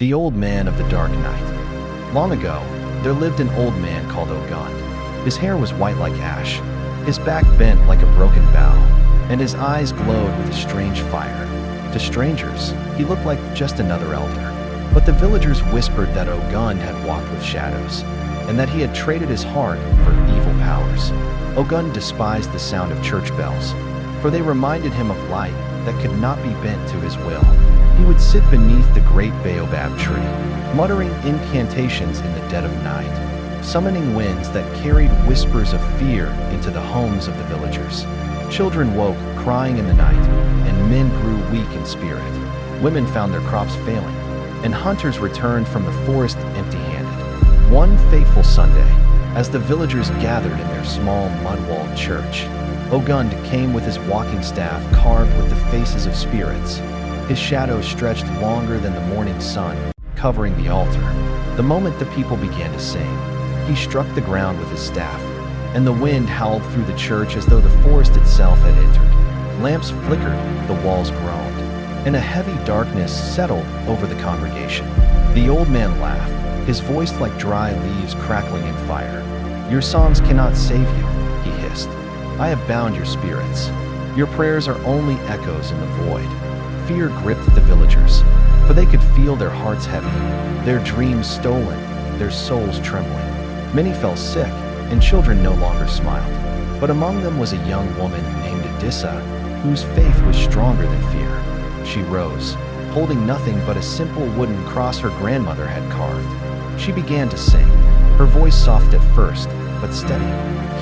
The Old Man of the Dark Night. Long ago, there lived an old man called Ogund. His hair was white like ash, his back bent like a broken bow, and his eyes glowed with a strange fire. To strangers, he looked like just another elder. But the villagers whispered that Ogund had walked with shadows, and that he had traded his heart for evil powers. Ogund despised the sound of church bells, for they reminded him of light that could not be bent to his will. He would sit beneath the great baobab tree, muttering incantations in the dead of night, summoning winds that carried whispers of fear into the homes of the villagers. Children woke, crying in the night, and men grew weak in spirit. Women found their crops failing, and hunters returned from the forest empty-handed. One fateful Sunday, as the villagers gathered in their small mud-walled church, Ogund came with his walking staff carved with the faces of spirits. His shadow stretched longer than the morning sun, covering the altar. The moment the people began to sing, he struck the ground with his staff, and the wind howled through the church as though the forest itself had entered. Lamps flickered, the walls groaned, and a heavy darkness settled over the congregation. The old man laughed, his voice like dry leaves crackling in fire. "Your songs cannot save you," he hissed. "I have bound your spirits. Your prayers are only echoes in the void." Fear gripped the villagers, for they could feel their hearts heavy, their dreams stolen, their souls trembling. Many fell sick, and children no longer smiled. But among them was a young woman named Adissa, whose faith was stronger than fear. She rose, holding nothing but a simple wooden cross her grandmother had carved. She began to sing, her voice soft at first, but steady,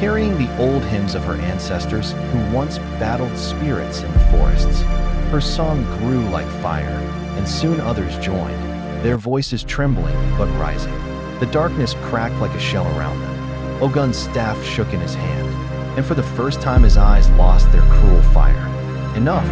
carrying the old hymns of her ancestors who once battled spirits in the forests. Her song grew like fire, and soon others joined, their voices trembling but rising. The darkness cracked like a shell around them. Ogund's staff shook in his hand, and for the first time his eyes lost their cruel fire. "Enough!"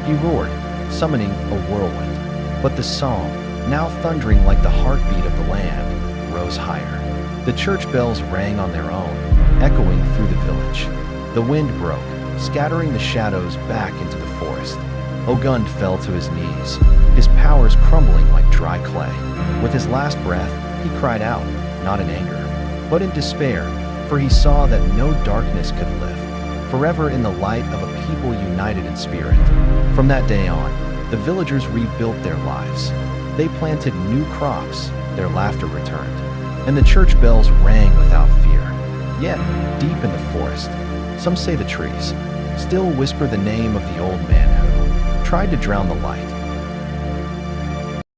he roared, summoning a whirlwind. But the song, now thundering like the heartbeat of the land, rose higher. The church bells rang on their own, echoing through the village. The wind broke, scattering the shadows back into the forest. Ogund fell to his knees, his powers crumbling like dry clay. With his last breath, he cried out, not in anger, but in despair, for he saw that no darkness could live forever in the light of a people united in spirit. From that day on, the villagers rebuilt their lives. They planted new crops, their laughter returned, and the church bells rang without fear. Yet, deep in the forest, some say the trees still whisper the name of the old man who tried to drown the light.